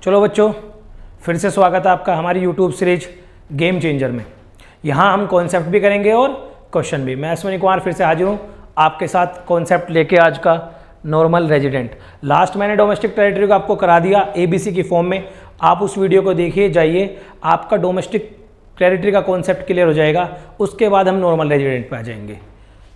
चलो बच्चों, फिर से स्वागत है आपका हमारी यूट्यूब सीरीज गेम चेंजर में। यहाँ हम कॉन्सेप्ट भी करेंगे और क्वेश्चन भी। मैं अश्विनी कुमार फिर से हाजिर हूँ आपके साथ कॉन्सेप्ट लेके आज का नॉर्मल रेजिडेंट। लास्ट मैंने डोमेस्टिक टेरिटरी को आपको करा दिया ABC की फॉर्म में। आप उस वीडियो को देखिए, जाइए, आपका डोमेस्टिक टेरिटरी का कॉन्सेप्ट क्लियर हो जाएगा। उसके बाद हम नॉर्मल रेजिडेंट पे आ जाएंगे।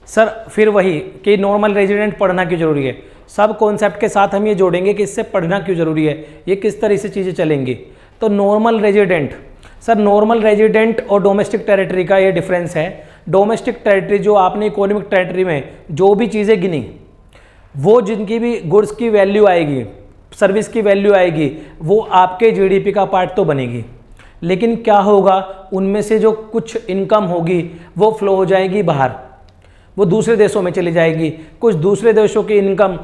सर फिर वही कि नॉर्मल रेजिडेंट पढ़ना क्यों जरूरी है, सब कॉन्सेप्ट के साथ हम ये जोड़ेंगे कि इससे पढ़ना क्यों जरूरी है, ये किस तरह से चीज़ें चलेंगी। तो normal resident, sir normal resident और डोमेस्टिक टेरिटरी का ये डिफरेंस है। डोमेस्टिक टेरिटरी जो आपने इकोनॉमिक टेरिटरी में जो भी चीज़ें गिनी, वो जिनकी भी गुड्स की वैल्यू आएगी, सर्विस की वैल्यू आएगी, वो आपके GDP का पार्ट तो बनेगी। लेकिन क्या होगा, उनमें से जो कुछ इनकम होगी वो फ्लो हो जाएगी बाहर, वो दूसरे देशों में चली जाएगी। कुछ दूसरे देशों की इनकम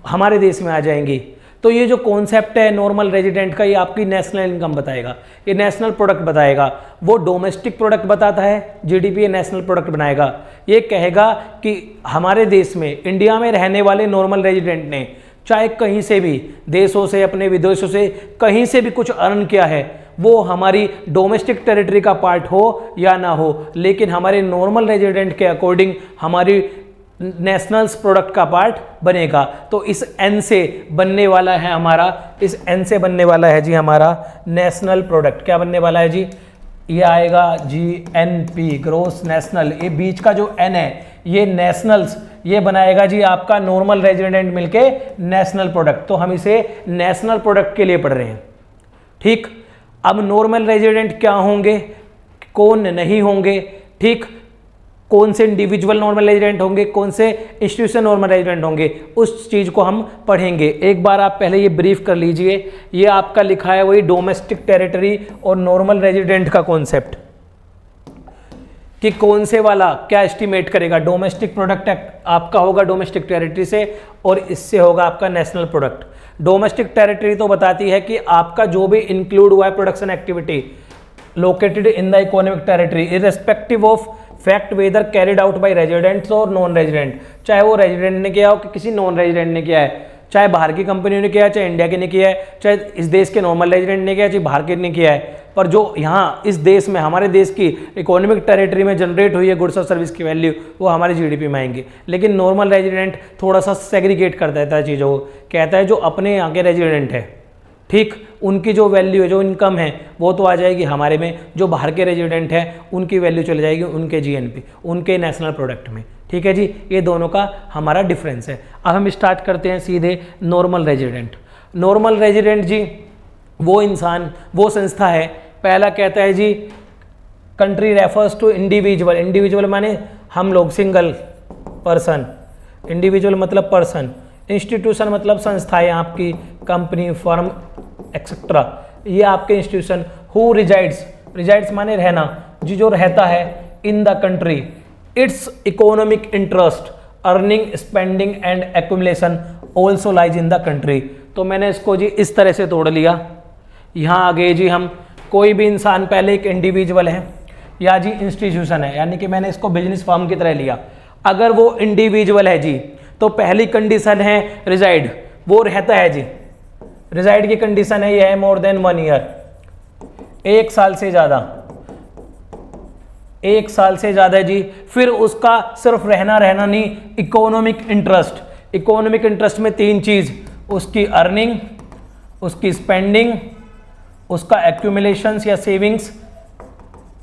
हमारे देश में आ जाएंगी। तो ये जो कॉन्सेप्ट है नॉर्मल रेजिडेंट का, ये आपकी नेशनल इनकम बताएगा, ये नेशनल प्रोडक्ट बताएगा। वो डोमेस्टिक प्रोडक्ट बताता है, GDP ये नेशनल प्रोडक्ट बनाएगा। ये कहेगा कि हमारे देश में, इंडिया में रहने वाले नॉर्मल रेजिडेंट ने चाहे कहीं से भी, देशों से, अपने विदेशों से कहीं से भी कुछ अर्न किया है, वो हमारी डोमेस्टिक टेरिटरी का पार्ट हो या ना हो, लेकिन हमारे नॉर्मल रेजिडेंट के अकॉर्डिंग हमारी नेशनल्स प्रोडक्ट का पार्ट बनेगा। तो इस N से बनने वाला है हमारा, इस N से बनने वाला है जी हमारा नेशनल प्रोडक्ट। क्या बनने वाला है जी, ये आएगा GNP, ग्रोस नेशनल। ये बीच का जो N है ये नेशनल्स, ये बनाएगा जी आपका नॉर्मल रेजिडेंट मिलके नेशनल प्रोडक्ट। तो हम इसे नेशनल प्रोडक्ट के लिए पढ़ रहे हैं, ठीक। अब नॉर्मल रेजिडेंट क्या होंगे, कौन नहीं होंगे, ठीक, कौन से इंडिविजुअल नॉर्मल रेजिडेंट होंगे, कौन से इंस्टीट्यूशन नॉर्मल रेजिडेंट होंगे, उस चीज़ को हम पढ़ेंगे। एक बार आप पहले ये ब्रीफ कर लीजिए। ये आपका लिखा है वही डोमेस्टिक टेरिटरी और नॉर्मल रेजिडेंट का कॉन्सेप्ट, कि कौन से वाला क्या एस्टिमेट करेगा। डोमेस्टिक प्रोडक्ट आपका होगा डोमेस्टिक टेरिटरी से, और इससे होगा आपका नेशनल प्रोडक्ट। डोमेस्टिक टेरिटरी तो बताती है कि आपका जो भी इंक्लूड हुआ है production activity located in the economic territory irrespective of fact whether carried out by residents और नॉन रेजिडेंट, चाहे वो रेजिडेंट ने किया हो कि किसी नॉन रेजिडेंट ने किया है, चाहे बाहर की कंपनी ने किया है, चाहे इंडिया के ने किया है, चाहे इस देश के नॉर्मल रेजिडेंट ने किया है, चाहे बाहर के ने किया है। पर जो यहाँ इस देश में, हमारे देश की इकोनॉमिक टेरिटरी में जनरेट हुई है गुड्स और सर्विस की वैल्यू, वो हमारे GDP में आएंगी। लेकिन नॉर्मल रेजिडेंट थोड़ा सा सेग्रीगेट कर देता है चीज़ों को, कहता है जो अपने यहाँ के रेजिडेंट है, ठीक, उनकी जो वैल्यू है, जो इनकम है, वो तो आ जाएगी हमारे में। जो बाहर के रेजिडेंट हैं उनकी वैल्यू चली जाएगी उनके GNP, उनके नेशनल प्रोडक्ट में, ठीक है जी। ये दोनों का हमारा डिफरेंस है। अब हम स्टार्ट करते हैं सीधे नॉर्मल रेजिडेंट। नॉर्मल रेजिडेंट जी वो इंसान, वो संस्था है, पहला कहता है जी country refers to individual. Individual माने हम लोग, सिंगल पर्सन, इंडिविजुअल मतलब पर्सन, इंस्टीट्यूशन मतलब संस्थाएं, आपकी कंपनी, फर्म एक्सेट्रा, ये आपके इंस्टीट्यूशन। हु रिजाइड्स, रिजाइड्स माने रहना, जी जो रहता है in the country, it's economic interest, earning, spending and accumulation also lies in the country. तो मैंने इसको जी इस तरह से तोड़ लिया। यहाँ आ गए जी हम, कोई भी इंसान पहले एक इंडिविजुअल है या जी इंस्टीट्यूशन है, यानी कि मैंने इसको बिजनेस फर्म की तरह लिया। अगर वो इंडिविजुअल है जी, तो पहली कंडीशन है रिजाइड, वो रहता है जी। रिजाइड की कंडीशन है, ये है मोर देन 1 ईयर, 1 साल से ज़्यादा, 1 साल से ज़्यादा है जी। फिर उसका सिर्फ रहना नहीं, इकोनॉमिक इंटरेस्ट। इकोनॉमिक इंटरेस्ट में 3 चीज़, उसकी अर्निंग, उसकी स्पेंडिंग, उसका एक्यूमुलेशंस या सेविंग्स,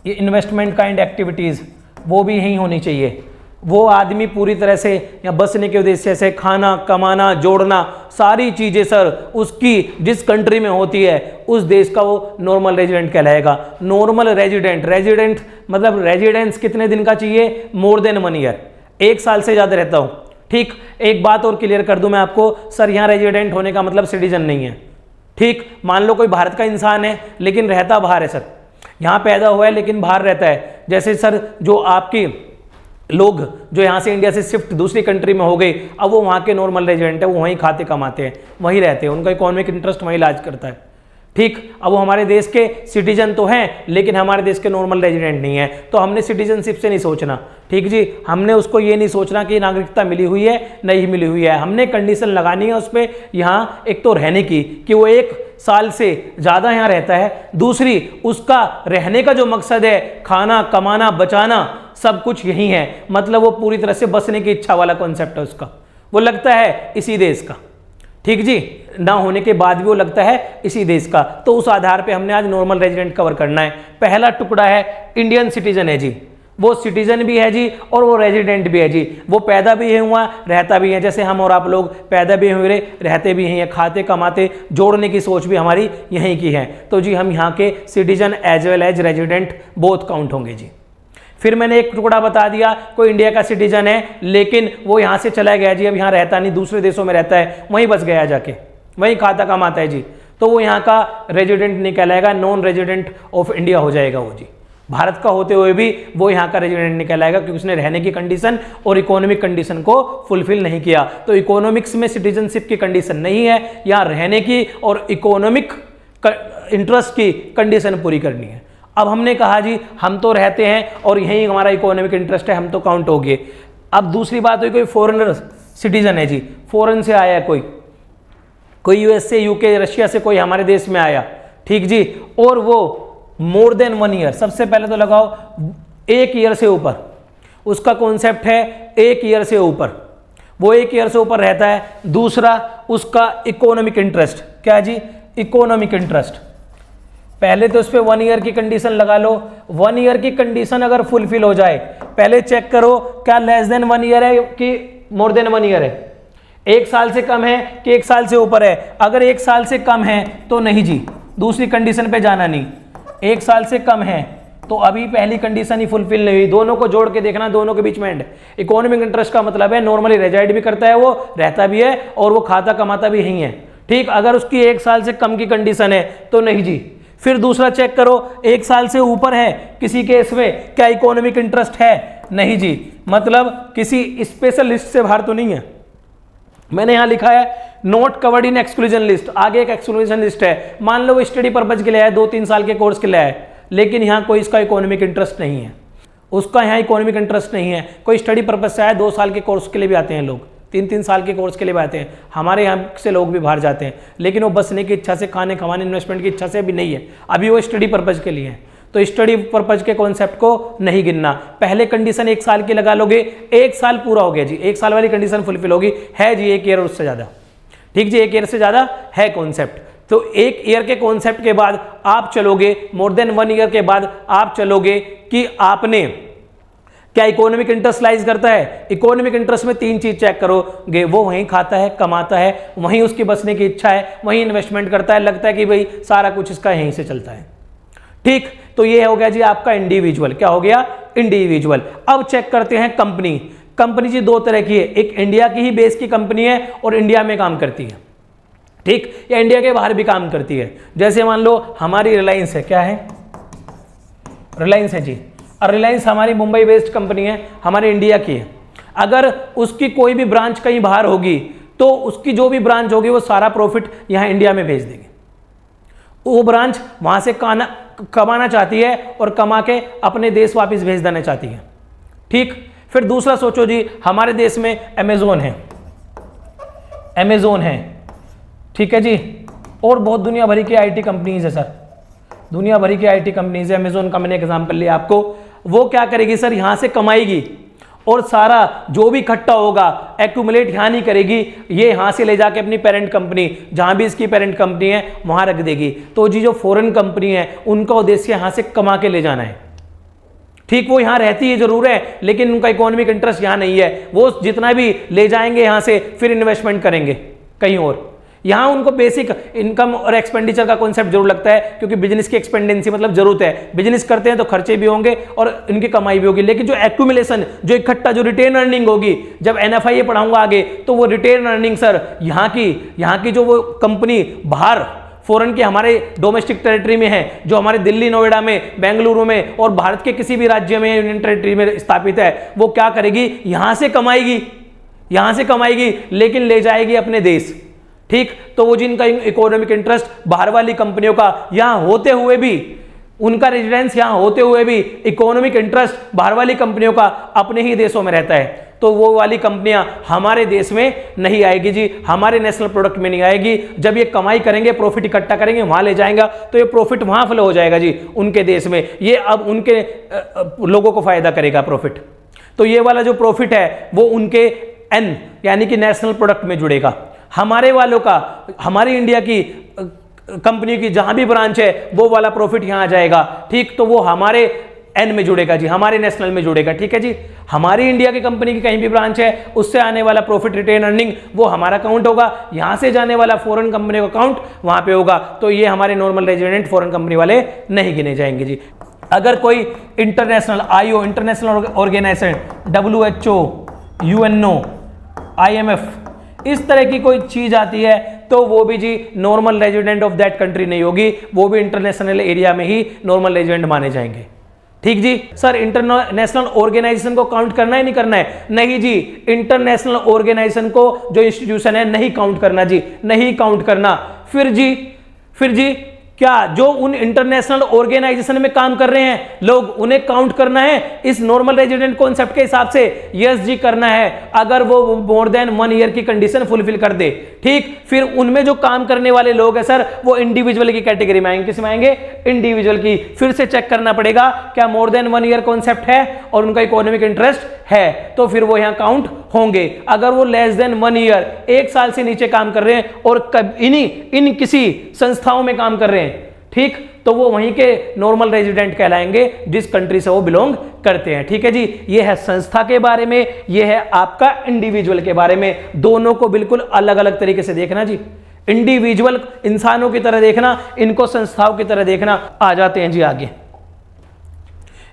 ये इन्वेस्टमेंट काइंड एक्टिविटीज़, वो भी यही होनी चाहिए। वो आदमी पूरी तरह से या बसने के उद्देश्य से खाना, कमाना, जोड़ना, सारी चीज़ें सर उसकी जिस कंट्री में होती है उस देश का वो नॉर्मल रेजिडेंट कहलाएगा। नॉर्मल रेजिडेंट, रेजिडेंट मतलब रेजिडेंस कितने दिन का चाहिए, मोर देन 1 ईयर, 1 साल से ज़्यादा रहता हूँ, ठीक। एक बात और क्लियर कर दूं मैं आपको, सर यहाँ रेजिडेंट होने का मतलब सिटीजन नहीं है, ठीक। मान लो कोई भारत का इंसान है लेकिन रहता बाहर है, सर यहाँ पैदा हुआ है लेकिन बाहर रहता है। जैसे सर जो आपकी लोग जो यहाँ से इंडिया से शिफ्ट दूसरी कंट्री में हो गए, अब वो वहाँ के नॉर्मल रेजिडेंट है, वो वहीं खाते कमाते हैं, वहीं रहते हैं, उनका इकोनॉमिक इंटरेस्ट वहीं इलाज करता है, ठीक। अब वो हमारे देश के सिटीजन तो हैं लेकिन हमारे देश के नॉर्मल रेजिडेंट नहीं है। तो हमने सिटीजनशिप से नहीं सोचना, ठीक जी। हमने उसको ये नहीं सोचना कि नागरिकता मिली हुई है नहीं मिली हुई है, हमने कंडीशन लगानी है उस पर यहाँ एक तो रहने की, कि वो एक साल से ज़्यादा यहाँ रहता है, दूसरी उसका रहने का जो मकसद है खाना कमाना बचाना सब कुछ यही है, मतलब वो पूरी तरह से बसने की इच्छा वाला कॉन्सेप्ट है उसका, वो लगता है इसी देश का, ठीक जी, ना होने के बाद भी वो लगता है इसी देश का। तो उस आधार पे हमने आज नॉर्मल रेजिडेंट कवर करना है। पहला टुकड़ा है इंडियन सिटीजन है जी, वो सिटीजन भी है जी और वो रेजिडेंट भी है जी, वो पैदा भी है हुआ रहता भी है, जैसे हम और आप लोग पैदा भी हुए रहते भी हैं, खाते कमाते जोड़ने की सोच भी हमारी यहीं की है। तो जी हम यहाँ के citizen as well as resident both count होंगे जी। फिर मैंने एक टुकड़ा बता दिया, कोई इंडिया का सिटीजन है लेकिन वो यहाँ से चला गया जी, अब यहाँ रहता नहीं, दूसरे देशों में रहता है, वहीं बस गया जाके, वहीं खाता कमाता है जी, तो वो यहाँ का रेजिडेंट नहीं कहलाएगा, नॉन रेजिडेंट ऑफ इंडिया हो जाएगा वो जी। भारत का होते हुए भी वो यहाँ का रेजिडेंट नहीं कहलाएगा क्योंकि उसने रहने की कंडीशन और इकोनॉमिक कंडीशन को फुलफिल नहीं किया। तो इकोनॉमिक्स में सिटीजनशिप की कंडीशन नहीं है, यहाँ रहने की और इकोनॉमिक इंटरेस्ट की कंडीशन पूरी करनी है। अब हमने कहा जी हम तो रहते हैं और यही हमारा इकोनॉमिक इंटरेस्ट है, हम तो काउंट हो गए। अब दूसरी बात हुई कोई फॉरेनर सिटीजन है जी, फॉरेन से आया कोई यूएस से, यूके, रशिया से कोई हमारे देश में आया, ठीक जी, और वो मोर देन 1 ईयर, सबसे पहले तो लगाओ 1 ईयर से ऊपर, उसका कॉन्सेप्ट है 1 ईयर से ऊपर, वो 1 ईयर से ऊपर रहता है। दूसरा उसका इकोनॉमिक इंटरेस्ट, क्या जी, इकोनॉमिक इंटरेस्ट, पहले तो उस पर 1 ईयर की कंडीशन लगा लो, 1 ईयर की कंडीशन अगर फुलफिल हो जाए, पहले चेक करो क्या लेस देन 1 ईयर है कि मोर देन 1 ईयर है, 1 साल से कम है कि 1 साल से ऊपर है। अगर 1 साल से कम है तो नहीं जी, दूसरी कंडीशन पे जाना नहीं, 1 साल से कम है तो अभी पहली कंडीशन ही फुलफिल नहीं हुई, दोनों को जोड़ के देखना, दोनों के बीच में एंड। इकोनॉमिक इंटरेस्ट का मतलब है नॉर्मली रेजाइड भी करता है, वो रहता भी है और वो खाता कमाता भी यही है, ठीक। अगर उसकी 1 साल से कम की कंडीशन है तो नहीं जी। फिर दूसरा चेक करो 1 साल से ऊपर है किसी केस में, क्या इकोनॉमिक इंटरेस्ट है, नहीं जी, मतलब किसी स्पेशल लिस्ट से बाहर तो नहीं है। मैंने यहां लिखा है not covered in exclusion list, आगे एक एक्सक्लूजन लिस्ट है, मान लो वो स्टडी पर्पज के लिए है, 2-3 साल के कोर्स के लिए है, लेकिन यहाँ कोई इसका इकोनॉमिक इंटरेस्ट नहीं है, उसका यहाँ इकोनॉमिक इंटरेस्ट नहीं है। कोई स्टडी पर्पज से आया, 2 साल के कोर्स के लिए भी आते हैं लोग, 3-3 साल के कोर्स के लिए भी आते हैं, हमारे यहाँ से लोग भी बाहर जाते हैं, लेकिन वो बसने की इच्छा से, खाने खवाने इन्वेस्टमेंट की इच्छा से भी नहीं है, अभी वो स्टडी पर्पज के लिए है। तो स्टडी पर्पज के कॉन्सेप्ट को नहीं गिनना। पहले कंडीशन 1 साल की लगा लोगे, 1 साल पूरा हो गया जी, 1 साल वाली कंडीशन फुलफिल होगी, है जी 1 ईयर उससे ज़्यादा, ठीक जी, 1 ईयर से ज़्यादा है कॉन्सेप्ट। तो 1 ईयर के कॉन्सेप्ट के बाद आप चलोगे, मोर देन 1 ईयर के बाद आप चलोगे कि आपने क्या इकोनॉमिक इंटरेस्ट लाइज करता है। इकोनॉमिक इंटरेस्ट में 3 चीज चेक करोगे, वो वहीं खाता है, कमाता है, वहीं उसकी बसने की इच्छा है, वहीं इन्वेस्टमेंट करता है, लगता है कि भाई सारा कुछ इसका यहीं से चलता है, ठीक। तो ये हो गया जी आपका इंडिविजुअल, क्या हो गया, इंडिविजुअल। अब चेक करते हैं कंपनी। कंपनी जी 2 तरह की है, एक इंडिया की ही बेस की कंपनी है और इंडिया में काम करती है, ठीक, या इंडिया के बाहर भी काम करती है। जैसे मान लो हमारी रिलायंस है, क्या है, रिलायंस है जी, और रिलायंस हमारी मुंबई बेस्ड कंपनी है, हमारे इंडिया की है। अगर उसकी कोई भी ब्रांच कहीं बाहर होगी तो उसकी जो भी ब्रांच होगी वो सारा प्रॉफिट यहाँ इंडिया में भेज देगी। वो ब्रांच वहाँ से कमाना चाहती है और कमा के अपने देश वापस भेज देना चाहती है, ठीक। फिर दूसरा सोचो जी, हमारे देश में अमेजोन है, अमेजोन है, ठीक है जी, और बहुत दुनिया भरी की आईटी कंपनीज है सर, दुनिया भरी की आईटी कंपनीज है। अमेजोन का मैंने एग्जांपल लिया आपको। वो क्या करेगी सर, यहां से कमाएगी और सारा जो भी इकट्ठा होगा एक्यूमुलेट यहाँ नहीं करेगी, ये यहाँ से ले जाके अपनी पेरेंट कंपनी, जहाँ भी इसकी पेरेंट कंपनी है वहाँ रख देगी। तो जी जो फॉरेन कंपनी है उनका उद्देश्य यहाँ से कमा के ले जाना है, ठीक। वो यहाँ रहती है जरूर है, लेकिन उनका इकोनॉमिक इंटरेस्ट यहाँ नहीं है, वो जितना भी ले जाएंगे यहाँ से फिर इन्वेस्टमेंट करेंगे कहीं और। यहाँ उनको बेसिक इनकम और एक्सपेंडिचर का कॉन्सेप्ट जरूर लगता है, क्योंकि बिजनेस की एक्सपेंडेंसी मतलब जरूरत है, बिजनेस करते हैं तो खर्चे भी होंगे और इनकी कमाई भी होगी। लेकिन जो एक्यूमुलेशन, जो इकट्ठा, जो रिटेन अर्निंग होगी, जब NFI पढ़ाऊंगा आगे तो वो रिटेन अर्निंग सर यहाँ की जो वो कंपनी बाहर फॉरेन के हमारे डोमेस्टिक टेरिटरी में है, जो हमारे दिल्ली, नोएडा में, बेंगलुरु में और भारत के किसी भी राज्य में, यूनियन टेरिटरी में स्थापित है, वो क्या करेगी, यहाँ से कमाएगी लेकिन ले जाएगी अपने देश, ठीक। तो वो जिनका इकोनॉमिक इंटरेस्ट बाहर वाली कंपनियों का यहाँ होते हुए भी, उनका रेजिडेंस यहाँ होते हुए भी इकोनॉमिक इंटरेस्ट बाहर वाली कंपनियों का अपने ही देशों में रहता है, तो वो वाली कंपनियां हमारे देश में नहीं आएगी जी, हमारे नेशनल प्रोडक्ट में नहीं आएगी। जब ये कमाई करेंगे, प्रॉफिट इकट्ठा करेंगे, वहां ले जाएगा तो ये प्रॉफिट वहां फ्लो हो जाएगा जी उनके देश में। ये अब उनके लोगों को फायदा करेगा प्रॉफिट। तो ये वाला जो प्रॉफिट है वो उनके एन यानी कि नेशनल प्रोडक्ट में जुड़ेगा। हमारे वालों का, हमारी इंडिया की कंपनी की जहां भी ब्रांच है वो वाला प्रॉफिट यहां आ जाएगा, ठीक। तो वो हमारे एन में जुड़ेगा जी, हमारे नेशनल में जुड़ेगा, ठीक है जी। हमारी इंडिया की कंपनी की कहीं भी ब्रांच है उससे आने वाला प्रॉफिट रिटेन अर्निंग वो हमारा काउंट होगा, यहां से जाने वाला फॉरेन कंपनी का काउंट वहां पे होगा। तो ये हमारे नॉर्मल रेजिडेंट फॉरेन कंपनी वाले नहीं गिने जाएंगे जी। अगर कोई international IO, international organization, WHO, UNO, IMF, इस तरह की कोई चीज आती है तो वो भी जी normal resident of that country नहीं होगी, वो भी इंटरनेशनल एरिया में ही नॉर्मल रेजिडेंट माने जाएंगे, ठीक जी। सर इंटरनेशनल ऑर्गेनाइजेशन को काउंट करना है नहीं करना है? नहीं जी, इंटरनेशनल ऑर्गेनाइजेशन को जो इंस्टीट्यूशन है नहीं काउंट करना जी, नहीं काउंट करना। फिर जी क्या जो उन इंटरनेशनल ऑर्गेनाइजेशन में काम कर रहे हैं लोग, उन्हें काउंट करना है इस नॉर्मल रेजिडेंट कॉन्सेप्ट के हिसाब से? यस जी करना है, अगर वो मोर देन 1 ईयर की कंडीशन फुलफिल कर दे, ठीक। फिर उनमें जो काम करने वाले लोग हैं सर वो इंडिविजुअल की कैटेगरी में आएंगे। किस में आएंगे? इंडिविजुअल की। फिर से चेक करना पड़ेगा क्या मोर देन 1 ईयर कॉन्सेप्ट है और उनका इकोनॉमिक इंटरेस्ट है, तो फिर वो यहां काउंट होंगे। अगर वो लेस देन 1 ईयर, 1 साल से नीचे काम कर रहे हैं और इन किसी संस्थाओं में काम कर रहे हैं, ठीक, तो वो वहीं के नॉर्मल रेजिडेंट कहलाएंगे जिस कंट्री से वो बिलोंग करते हैं, ठीक है जी। ये है संस्था के बारे में, ये है आपका इंडिविजुअल के बारे में। दोनों को बिल्कुल अलग अलग तरीके से देखना जी। इंडिविजुअल इंसानों की तरह देखना, इनको संस्थाओं की तरह देखना। आ जाते हैं जी आगे।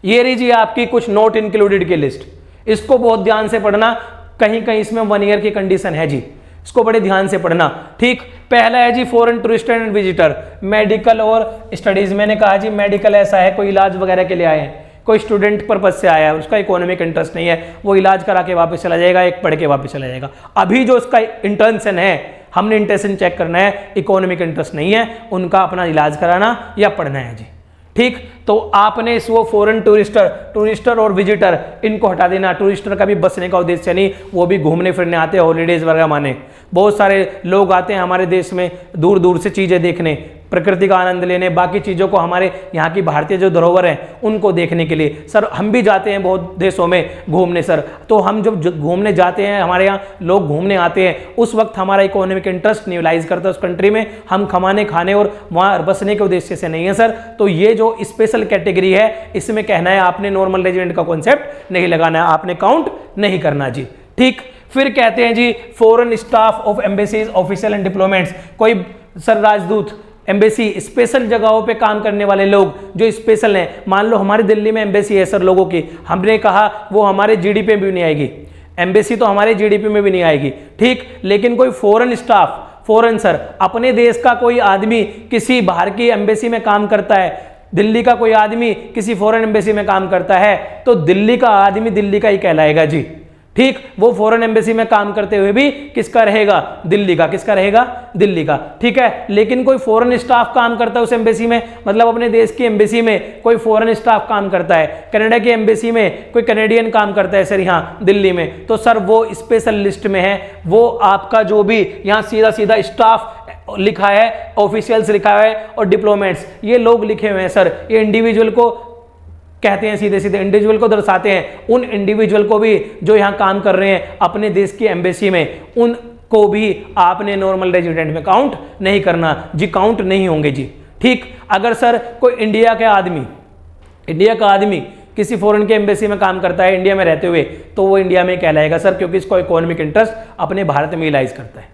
ये रही जी आपकी कुछ नॉट इंक्लूडेड की लिस्ट, इसको बहुत ध्यान से पढ़ना, कहीं कहीं इसमें 1 ईयर की कंडीशन है जी, इसको बड़े ध्यान से पढ़ना, ठीक। पहला है जी foreign tourist and visitor, medical और स्टडीज। मैंने कहा जी मेडिकल ऐसा है कोई इलाज वगैरह के लिए आए हैं, कोई स्टूडेंट पर्पज से आया है, उसका इकोनॉमिक इंटरेस्ट नहीं है, वो इलाज करा के वापस चला जाएगा, एक पढ़ के वापस चला जाएगा। अभी जो उसका इंटेंशन है, हमने इंटेंशन चेक करना है, इकोनॉमिक इंटरेस्ट नहीं है, उनका अपना इलाज कराना या पढ़ना है जी, ठीक। तो आपने इस वो फॉरेन टूरिस्टर और विजिटर इनको हटा देना। टूरिस्टर का भी बसने का उद्देश्य नहीं, वो भी घूमने फिरने आते हैं, हॉलीडेज वगैरह माने। बहुत सारे लोग आते हैं हमारे देश में दूर दूर से चीज़ें देखने, प्रकृति का आनंद लेने, बाकी चीज़ों को, हमारे यहाँ की भारतीय जो धरोहर हैं उनको देखने के लिए। सर हम भी जाते हैं बहुत देशों में घूमने सर, तो हम जब घूमने जाते हैं, हमारे यहाँ लोग घूमने आते हैं, उस वक्त हमारा इकोनॉमिक इंटरेस्ट नहीं लाइज करता उस कंट्री में, हम कमाने खाने और वहाँ बसने के उद्देश्य से नहीं है सर। तो ये जो स्पेशल कैटेगरी है, इसमें कहना है आपने नॉर्मल रेजिडेंट का कॉन्सेप्ट नहीं लगाना है, आपने काउंट नहीं करना जी, ठीक। फिर कहते हैं जी foreign staff of embassies, official and diplomats, कोई सर राजदूत, एम्बेसी, स्पेशल जगहों पे काम करने वाले लोग जो स्पेशल हैं। मान लो हमारी दिल्ली में एम्बेसी है सर लोगों की, हमने कहा वो हमारे जीडीपी में भी नहीं आएगी, एम्बेसी तो हमारे जीडीपी में भी नहीं आएगी, ठीक। लेकिन कोई फॉरेन स्टाफ, फॉरेन सर अपने देश का कोई आदमी किसी बाहर की एम्बेसी में काम करता है, दिल्ली का कोई आदमी किसी फॉरेन एम्बेसी में काम करता है, तो दिल्ली का आदमी दिल्ली का ही कहलाएगा जी, ठीक। वो फॉरेन एम्बेसी में काम करते हुए भी किसका रहेगा? दिल्ली का। किसका रहेगा? दिल्ली का, ठीक है। लेकिन कोई फॉरेन स्टाफ काम करता है उस एम्बेसी में, मतलब अपने देश की एम्बेसी में कोई फॉरेन स्टाफ काम करता है, कनाडा की एम्बेसी में कोई कनेडियन काम करता है सर यहाँ दिल्ली में, तो सर वो स्पेशल लिस्ट में है। वो आपका जो भी यहाँ सीधा सीधा स्टाफ लिखा है, ऑफिशियल्स लिखा है और डिप्लोमेट्स, ये लोग लिखे हुए हैं सर, ये इंडिविजुअल को कहते हैं, सीधे सीधे इंडिविजुअल को दर्शाते हैं। उन इंडिविजुअल को भी जो यहाँ काम कर रहे हैं अपने देश की एम्बेसी में, उनको भी आपने नॉर्मल रेजिडेंट में काउंट नहीं करना जी, काउंट नहीं होंगे जी, ठीक। अगर सर कोई इंडिया का आदमी किसी फॉरेन के एम्बेसी में काम करता है इंडिया में रहते हुए, तो वो इंडिया में कहलाएगा सर, क्योंकि इसको इकोनॉमिक इंटरेस्ट अपने भारत में रिलाइज करता है,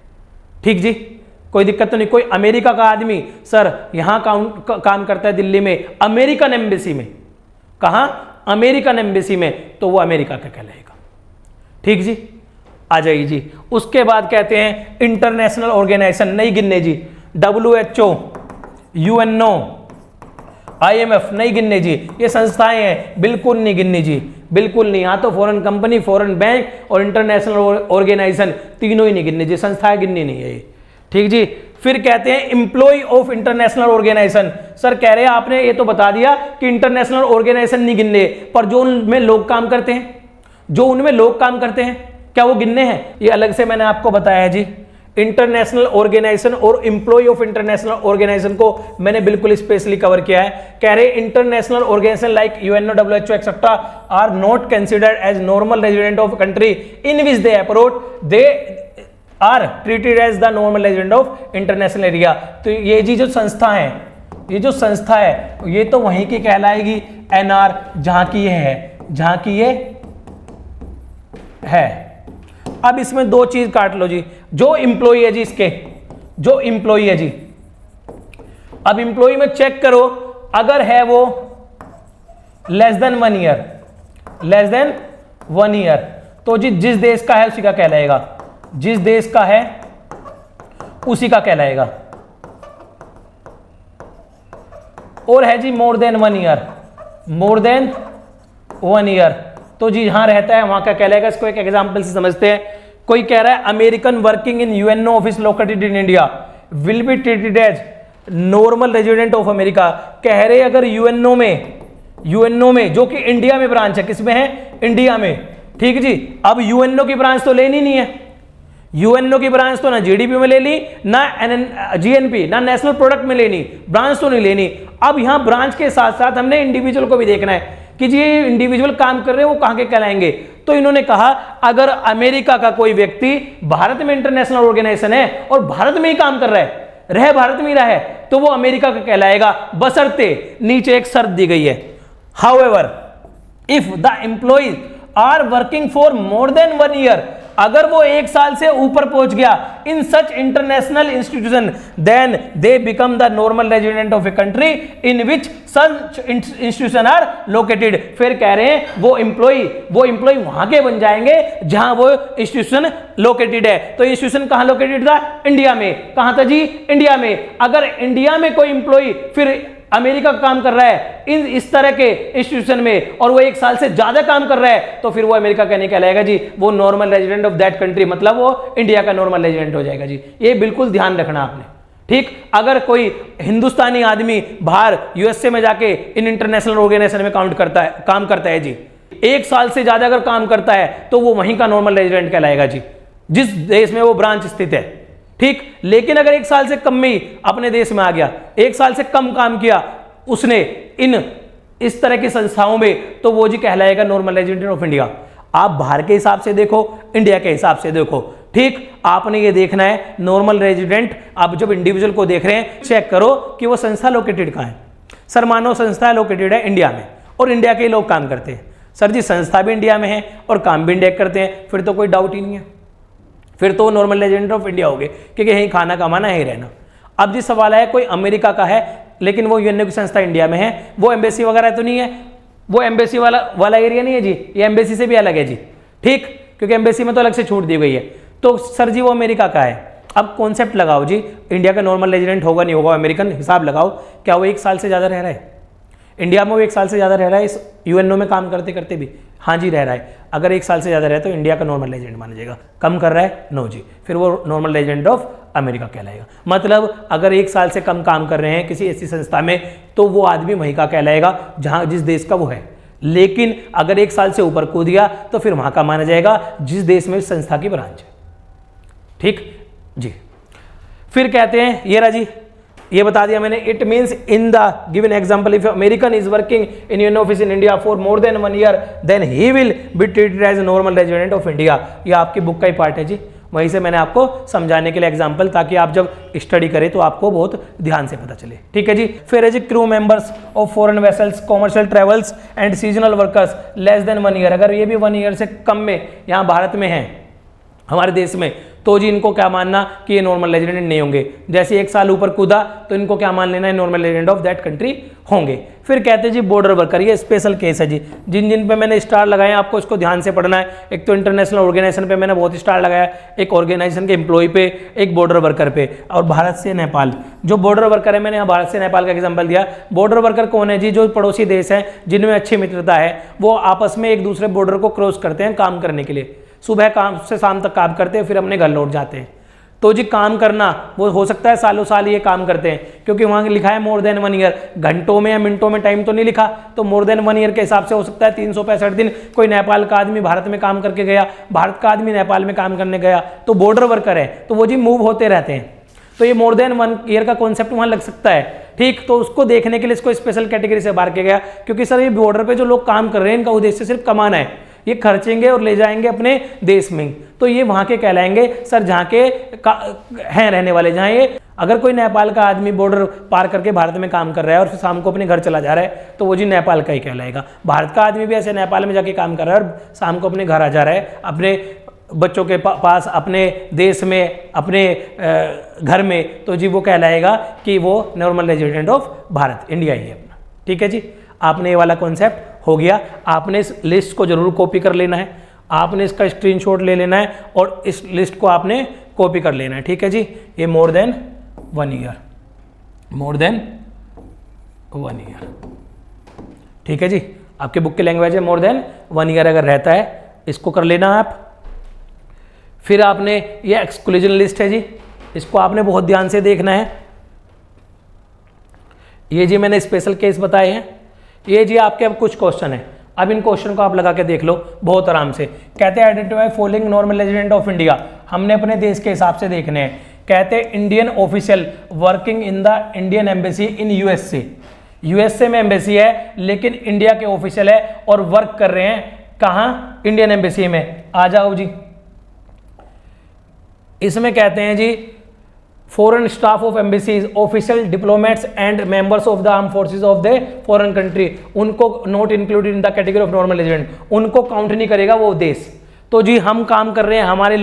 ठीक जी, कोई दिक्कत तो नहीं। कोई अमेरिका का आदमी सर यहाँ काम करता है दिल्ली में अमेरिकन एम्बेसी में, कहां? अमेरिकन एम्बेसी में, तो वो अमेरिका का कहलाएगा, ठीक जी। आ जाइए जी। उसके बाद कहते हैं इंटरनेशनल ऑर्गेनाइजेशन नहीं गिनने जी, WHO, UNO, IMF नहीं गिनने जी, ये संस्थाएं हैं, बिल्कुल नहीं गिननी जी, बिल्कुल नहीं। यहाँ तो फॉरेन कंपनी, फॉरेन बैंक और इंटरनेशनल ऑर्गेनाइजेशन तीनों ही नहीं गिनने जी, संस्थाएं गिननी नहीं है ये, ठीक जी। फिर कहते हैं employ of international organization, sir कह रहे हैं आपने ये तो बता दिया कि इंटरनेशनल ऑर्गेनाइजेशन नहीं गिनने, पर जो उनमें लोग काम करते हैं, जो उनमें लोग काम करते हैं, क्या वो गिनने हैं? ये अलग से मैंने आपको बताया है जी। इंटरनेशनल ऑर्गेनाइजेशन और एम्प्लॉय ऑफ इंटरनेशनल ऑर्गेनाइजेशन को मैंने बिल्कुल स्पेशली कवर किया है। कह रहे international organization like UNO, WHO etcetera are not considered as normal resident of country in which they approach, they are treated as the normal resident of international area. तो ये जी जो संस्था है, ये जो संस्था है ये तो वहीं की कहलाएगी एनआर, जहां की ये है, जहां की ये है। अब इसमें दो चीज काट लो जी। जो इंप्लॉई है जी, इसके जो इंप्लॉई है जी, अब इंप्लॉई में चेक करो, अगर है वो less than 1 year, less than 1 year, तो जी जिस देश का है उसी का कहलाएगा, जिस देश का है उसी का कहलाएगा। और है जी more than 1 year, more than 1 year, तो जी जहां रहता है वहां क्या कहलाएगा। इसको एक एग्जांपल से समझते हैं। कोई कह रहा है American working in UNO office located in India will be treated as normal resident of America. कह रहे अगर यूएनओ में जो कि इंडिया में ब्रांच है, किसमें है? इंडिया में, ठीक जी। अब यूएनओ की ब्रांच तो लेनी नहीं है, यूएनओ की ब्रांच तो ना जीडीपी में ले ली, ना जीएनपी, ना नेशनल प्रोडक्ट में लेनी, ब्रांच तो नहीं लेनी। अब यहां ब्रांच के साथ साथ हमने इंडिविजुअल को भी देखना है कि जी ये इंडिविजुअल काम कर रहे हैं वो कहां के कहलाएंगे। तो इन्होंने कहा अगर अमेरिका का कोई व्यक्ति भारत में इंटरनेशनल ऑर्गेनाइजेशन है और भारत में ही काम कर रहा है, रह भारत में ही रहा है, तो वो अमेरिका का कहलाएगा, बशर्ते नीचे एक शर्त दी गई है। However if the employees are working for more than 1 year, अगर वो 1 साल से ऊपर पहुंच गया in such international institution, then they become the normal resident of a country in which such institution are located. फिर कह रहे हैं वो एम्प्लॉय वहां के बन जाएंगे जहां वो इंस्टीट्यूशन लोकेटेड है। तो इंस्टीट्यूशन कहां लोकेटेड था? इंडिया में। कहां था जी? इंडिया में। अगर इंडिया में कोई एम्प्लॉय फिर अमेरिका का काम कर रहा है इस तरह के इंस्टीट्यूशन में और वो 1 साल से ज्यादा काम कर रहा है, तो फिर वो अमेरिका का नहीं कहलाएगा जी, वो normal resident of that country, मतलब वो इंडिया का नॉर्मल रेजिडेंट हो जाएगा जी। ये बिल्कुल ध्यान रखना आपने, ठीक। अगर कोई हिंदुस्तानी आदमी बाहर यूएसए में जाके इन इंटरनेशनल ऑर्गेनाइजेशन में काम करता है जी, 1 साल से ज्यादा अगर काम करता है तो वो वहीं का नॉर्मल रेजिडेंट कहलाएगा जी, जिस देश में वो ब्रांच स्थित है, ठीक। लेकिन अगर 1 साल से कम में ही अपने देश में आ गया, 1 साल से कम काम किया उसने इस तरह की संस्थाओं में, तो वो जी कहलाएगा नॉर्मल रेजिडेंट ऑफ इंडिया। आप बाहर के हिसाब से देखो, इंडिया के हिसाब से देखो, ठीक। आपने ये देखना है नॉर्मल रेजिडेंट। आप जब इंडिविजुअल को देख रहे हैं, चेक करो कि वो संस्था लोकेटेड कहाँ है। सर मानो संस्था लोकेटेड है इंडिया में और इंडिया के लोग काम करते हैं। सर जी संस्था भी इंडिया में है और काम भी इंडिया करते हैं, फिर तो कोई डाउट ही नहीं है, फिर तो नॉर्मल रेजिडेंट ऑफ इंडिया हो गए, क्योंकि यहीं खाना कमाना है, यहीं रहना। अब जी सवाल है कोई अमेरिका का है लेकिन वो यूएनओ की संस्था इंडिया में है, वो एम्बेसी वगैरह तो नहीं है, वो एम्बेसी वाला एरिया नहीं है जी, ये एम्बेसी से भी अलग है जी, ठीक, क्योंकि एम्बेसी में तो अलग से छूट दी गई है। तो सर जी वो अमेरिका का है। अब कॉन्सेप्ट लगाओ जी, इंडिया का नॉर्मल रेजिडेंट होगा नहीं होगा, अमेरिकन हिसाब लगाओ, क्या वो 1 साल से ज़्यादा रह रहा है इंडिया में? वो 1 साल से ज़्यादा रह रहा है इस यूएनओ में काम करते करते भी? हाँ जी रह रहा है। अगर 1 साल से ज़्यादा रहे तो इंडिया का नॉर्मल रेजिडेंट माना जाएगा। कम कर रहा है? नो जी, फिर वो नॉर्मल रेजिडेंट ऑफ अमेरिका कहलाएगा। मतलब अगर 1 साल से कम काम कर रहे हैं किसी ऐसी संस्था में, तो वो आदमी वहीं का कहलाएगा जहाँ जिस देश का वो है। लेकिन अगर 1 साल से ऊपर कूद गया तो फिर वहाँ का माना जाएगा जिस देश में संस्था की ब्रांच है, ठीक जी। फिर कहते हैं ये रहा जी, ये बता दिया मैंने। It means in the given example if American is working in UN office in India for more than 1 year then he will be treated as normal resident of India. ये आपकी बुक का ही पार्ट है जी, वहीं से मैंने आपको समझाने के लिए एग्जांपल, ताकि आप जब स्टडी करें तो आपको बहुत ध्यान से पता चले, ठीक है जी। फिर है जी crew members of foreign vessels, commercial travels and seasonal workers less than 1 year. अगर ये भी 1 ईयर से कम में यहाँ भारत में हैं हमारे देश में, तो जी इनको क्या मानना कि ये नॉर्मल रेजिडेंट नहीं होंगे। जैसे 1 साल ऊपर कूदा तो इनको क्या मान लेना है, normal resident of that country होंगे। फिर कहते हैं जी बॉर्डर वर्कर, ये स्पेशल केस है जी, जिन जिन पे मैंने स्टार लगाए आपको इसको ध्यान से पढ़ना है। एक तो इंटरनेशनल ऑर्गेनाइजेशन पे मैंने बहुत स्टार लगाया, एक ऑर्गेनाइजेशन के एम्प्लॉय पे, एक बॉर्डर वर्कर पे, और भारत से नेपाल। जो बॉर्डर वर्कर है मैंने यहाँ भारत से नेपाल का एग्जाम्पल दिया। बॉर्डर वर्कर कौन है जी? जो पड़ोसी देश हैं जिनमें अच्छी मित्रता है, वो आपस में एक दूसरे बॉर्डर को क्रॉस करते हैं काम करने के लिए, सुबह काम से शाम तक काम करते हैं, फिर अपने घर लौट जाते हैं। तो जी काम करना वो हो सकता है सालों साल ये काम करते हैं, क्योंकि वहाँ लिखा है मोर देन 1 ईयर, घंटों में या मिनटों में टाइम तो नहीं लिखा, तो मोर देन 1 ईयर के हिसाब से हो सकता है 365 दिन। कोई नेपाल का आदमी भारत में काम करके गया, भारत का आदमी नेपाल में काम करने गया, तो बॉर्डर वर्कर है, तो वो जी मूव होते रहते हैं, तो ये मोर देन 1 ईयर का कॉन्सेप्ट वहाँ लग सकता है। ठीक, तो उसको देखने के लिए इसको स्पेशल कैटेगरी से बाहर किया गया, क्योंकि सर ये बॉर्डर पे जो लोग काम कर रहे हैं इनका उद्देश्य सिर्फ कमाना है, ये खर्चेंगे और ले जाएंगे अपने देश में, तो ये वहाँ के कहलाएंगे सर जहाँ के हैं रहने वाले, जहाँ ये अगर कोई नेपाल का आदमी बॉर्डर पार करके भारत में काम कर रहा है और फिर शाम को अपने घर चला जा रहा है तो वो जी नेपाल का ही कहलाएगा। भारत का आदमी भी ऐसे नेपाल में जाके काम कर रहा है और शाम को अपने घर आ जा रहा है, अपने बच्चों के पास, अपने देश में, अपने घर में, तो जी वो कहलाएगा कि वो normal resident of Bharat, India ही है अपना। ठीक है जी, आपने ये वाला कॉन्सेप्ट हो गया। आपने इस लिस्ट को जरूर कॉपी कर लेना है, आपने इसका स्क्रीनशॉट ले लेना है और इस लिस्ट को आपने कॉपी कर लेना है। ठीक है जी, ये मोर than 1 year, more than 1 year. ठीक है जी, आपके बुक की लैंग्वेज है मोर देन 1 ईयर अगर रहता है, इसको कर लेना आप। फिर आपने ये एक्सक्लूजन लिस्ट है जी, इसको आपने बहुत ध्यान से देखना है। ये जी मैंने स्पेशल केस बताए हैं, ये जी आपके अब कुछ क्वेश्चन है, अब इन क्वेश्चन को आप लगा के देख लो बहुत आराम से। कहते हैं identify following normal resident of India, हमने अपने देश के हिसाब से देखने हैं। कहते हैं Indian official working in the Indian embassy in USA, USA में एम्बेसी है लेकिन इंडिया के ऑफिशियल है और वर्क कर रहे हैं कहाँ, इंडियन एम्बेसी में। आ जाओ जी, इसमें कहते हैं जी foreign staff of embassies, official diplomats and members of the arm forces of the foreign country, उनको not included in the category of normal resident, उनको काउंट नहीं करेगा वो देश। तो जी हम काम कर रहे हैं, हमारे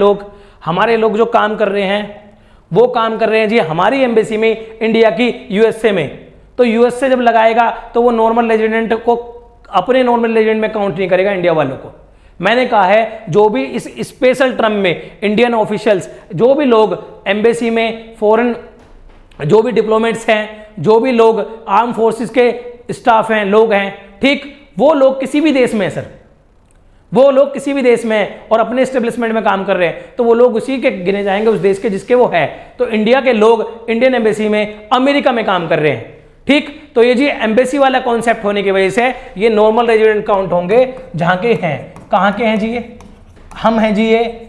लोग जो काम कर रहे हैं वो काम कर रहे हैं जी हमारी एम्बेसी में, इंडिया की यूएसए में, तो यूएसए जब लगाएगा तो वो नॉर्मल रेजिडेंट को अपने नॉर्मल रेजिडेंट में काउंट नहीं करेगा इंडिया वालों को। मैंने कहा है जो भी इस स्पेशल टर्म में इंडियन ऑफिशियल्स, जो भी लोग एम्बेसी में, फॉरेन जो भी डिप्लोमेट्स हैं, जो भी लोग आर्म फोर्सेस के स्टाफ हैं, लोग हैं, ठीक, वो लोग किसी भी देश में, सर वो लोग किसी भी देश में और अपने एस्टेब्लिशमेंट में काम कर रहे हैं, तो वो लोग उसी के गिने जाएंगे, उस देश के जिसके वो है। तो इंडिया के लोग इंडियन एम्बेसी में अमेरिका में काम कर रहे हैं, ठीक, तो ये जी एम्बेसी वाला कॉन्सेप्ट होने की वजह से ये नॉर्मल रेजिडेंट काउंट होंगे जहां के हैं। कहाँ के हैं जी ये, हम हैं जी, ये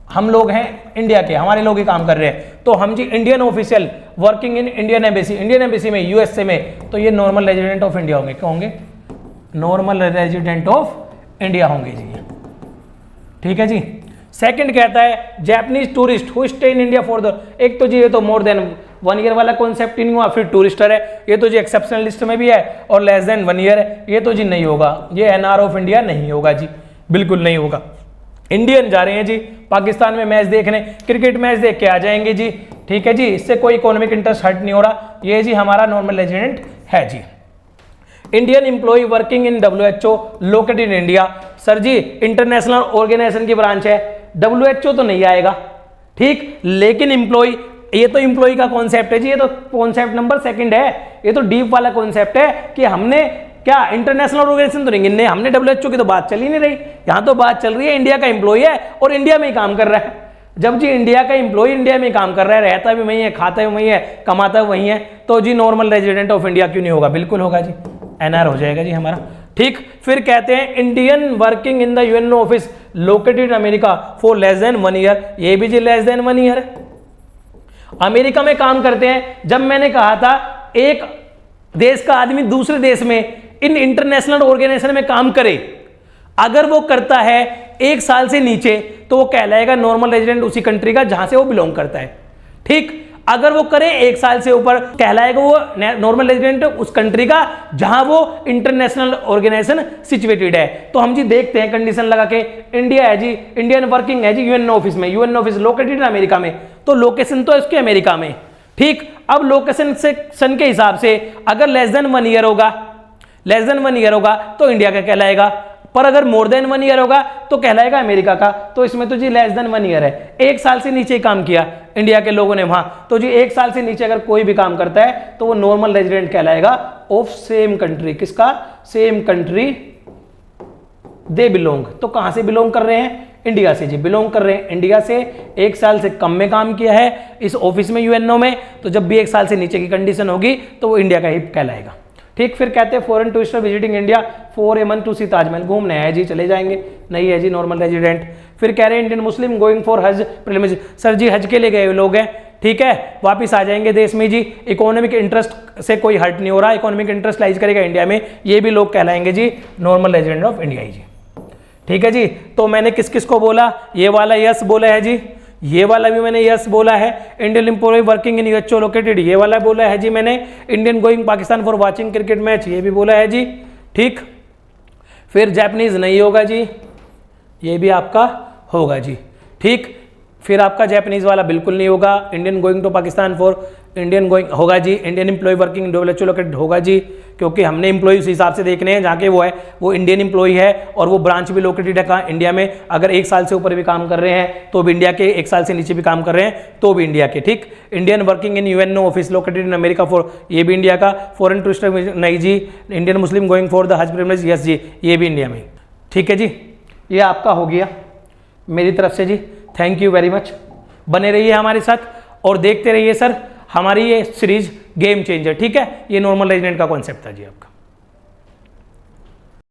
हम लोग हैं इंडिया के, हमारे लोग ही काम कर रहे हैं, तो हम जी Indian official working in Indian embassy में यूएसए में, तो ये नॉर्मल रेजिडेंट ऑफ इंडिया होंगे। क्या होंगे, नॉर्मल रेजिडेंट ऑफ इंडिया होंगे जी। ठीक है जी। सेकंड कहता है Japanese tourist who stay in India for the, एक तो जी ये तो मोर देन 1 ईयर वाला कॉन्सेप्ट नहीं हुआ, फिर टूरिस्टर है, ये तो जी एक्सेप्शनल लिस्ट में भी है, और लेस देन 1 ईयर है, ये तो जी नहीं होगा, ये एनआर ऑफ इंडिया नहीं होगा जी, बिल्कुल नहीं होगा। इंडियन जा रहे हैं जी पाकिस्तान में मैच देखने, क्रिकेट मैच देख के आ जाएंगे जी, ठीक है जी, इससे कोई इकोनॉमिक इंटरेस्ट हट नहीं हो रहा, ये जी हमारा नॉर्मल रेजिडेंट है जी। Indian employ working in WHO located in India, sir जी इंटरनेशनल ऑर्गेनाइजेशन की ब्रांच है, WHO तो नहीं आएगा, ठीक, लेकिन एम्प्लॉय, ये तो एम्प्लॉय का कॉन्सेप्ट है जी, ये तो कॉन्सेप्ट नंबर 2 है, ये तो डीप वाला कॉन्सेप्ट है कि हमने क्या इंटरनेशनल ऑर्गेनाइजेशन तो नहीं गिनने, हमने WHO की तो बात चल ही नहीं रही, यहां तो बात चल रही है इंडिया का एम्प्लॉय है और इंडिया में ही काम कर रहा है। जब जी इंडिया का एम्प्लॉय इंडिया में काम कर रहा है, रहता भी वहीं है, खाता भी वहीं है, कमाता भी वहीं है, तो जी नॉर्मल रेजिडेंट ऑफ इंडिया क्यों नहीं होगा, बिल्कुल होगा जी, एनआर हो जाएगा जी हमारा। ठीक, फिर कहते हैं Indian working in the UNO office located in America for less than 1 year, ये भी जी लेस देन 1 ईयर है, अमेरिका में काम करते हैं। जब मैंने कहा था एक देश का आदमी दूसरे देश में इन इंटरनेशनल ऑर्गेनाइजेशन में काम करे, अगर वो करता है 1 साल से नीचे तो वो कहलाएगा नॉर्मल रेजिडेंट उसी कंट्री का जहां से वो बिलोंग करता है, ठीक, अगर वो करे 1 साल से ऊपर कहलाएगा वो नॉर्मल रेजिडेंट उस कंट्री का जहां वो इंटरनेशनल ऑर्गेनाइजेशन सिचुएटेड है। तो हम जी देखते हैं कंडीशन लगा के, इंडिया है जी, इंडियन वर्किंग है जी यूएन ऑफिस में, यूएन ऑफिस लोकेटेड अमेरिका में, तो लोकेशन तो है उसकी अमेरिका में, ठीक, अब लोकेशन से सन के हिसाब से अगर लेस देन 1 ईयर होगा, लेस देन 1 ईयर होगा तो इंडिया का कहलाएगा, पर अगर मोर देन 1 ईयर होगा तो कहलाएगा अमेरिका का। तो इसमें तो जी लेस देन 1 ईयर है, 1 साल से नीचे काम किया इंडिया के लोगों ने वहां, तो जी 1 साल से नीचे अगर कोई भी काम करता है तो वो नॉर्मल रेजिडेंट कहलाएगा ऑफ सेम कंट्री, किसका, सेम कंट्री दे बिलोंग, तो कहां से बिलोंग कर रहे हैं, इंडिया से जी, बिलोंग कर रहे हैं इंडिया से, 1 साल से कम में काम किया है इस ऑफिस में यूएनओ में, तो जब भी 1 साल से नीचे की कंडीशन होगी तो वो इंडिया का ही कहलाएगा। ठीक, फिर कहते हैं foreign tourist visiting India for a month to see Taj Mahal, घूमने आए जी, चले जाएंगे, नहीं है जी नॉर्मल रेजिडेंट। फिर कह रहे हैं इंडियन मुस्लिम गोइंग फॉर हज पिलग्रिमेज, सर जी हज के लिए गए लोग हैं, ठीक है, वापिस आ जाएंगे देश में जी, इकोनॉमिक इंटरेस्ट से कोई हर्ट नहीं हो रहा, इकोनॉमिक इंटरेस्ट लाइज करेगा इंडिया में, ये भी लोग कहलाएंगे जी नॉर्मल रेजिडेंट ऑफ इंडिया ही जी। ठीक है जी, तो मैंने किस किस को बोला, ये वाला यस बोला है जी, ये वाला भी मैंने यस बोला है, इंडियन एम्प्लॉय वर्किंग इन यूएचओ लोकेटेड, ये वाला बोला है जी मैंने, Indian going Pakistan for watching cricket match, ये भी बोला है जी। ठीक, फिर जापानीज नहीं होगा जी, ये भी आपका होगा जी। ठीक, फिर आपका जापानीज वाला बिल्कुल नहीं होगा, Indian going to Pakistan for, Indian going होगा जी, Indian employ working WHO located होगा जी, क्योंकि हमने एम्प्लॉय उस हिसाब से देखने हैं जहाँ के वो है, वो इंडियन एम्प्लॉय है और वो ब्रांच भी लोकेटेड है कहाँ, इंडिया में, अगर 1 साल से ऊपर भी काम कर रहे हैं तो भी इंडिया के, 1 साल से नीचे भी काम कर रहे हैं तो भी इंडिया के। ठीक, Indian working in UNO office located in America for, ये भी इंडिया का, फॉरेन टूरिस्ट नहीं जी, Indian Muslim going for the Hajj pilgrimage, yes जी, ये भी इंडिया में। ठीक है जी, ये आपका हो गया मेरी तरफ से जी, थैंक यू वेरी मच, बने रहिए हमारे साथ और देखते रहिए सर हमारी ये सीरीज गेम चेंजर। ठीक है, ये नॉर्मल रेजिडेंट का कॉन्सेप्ट था जी आपका।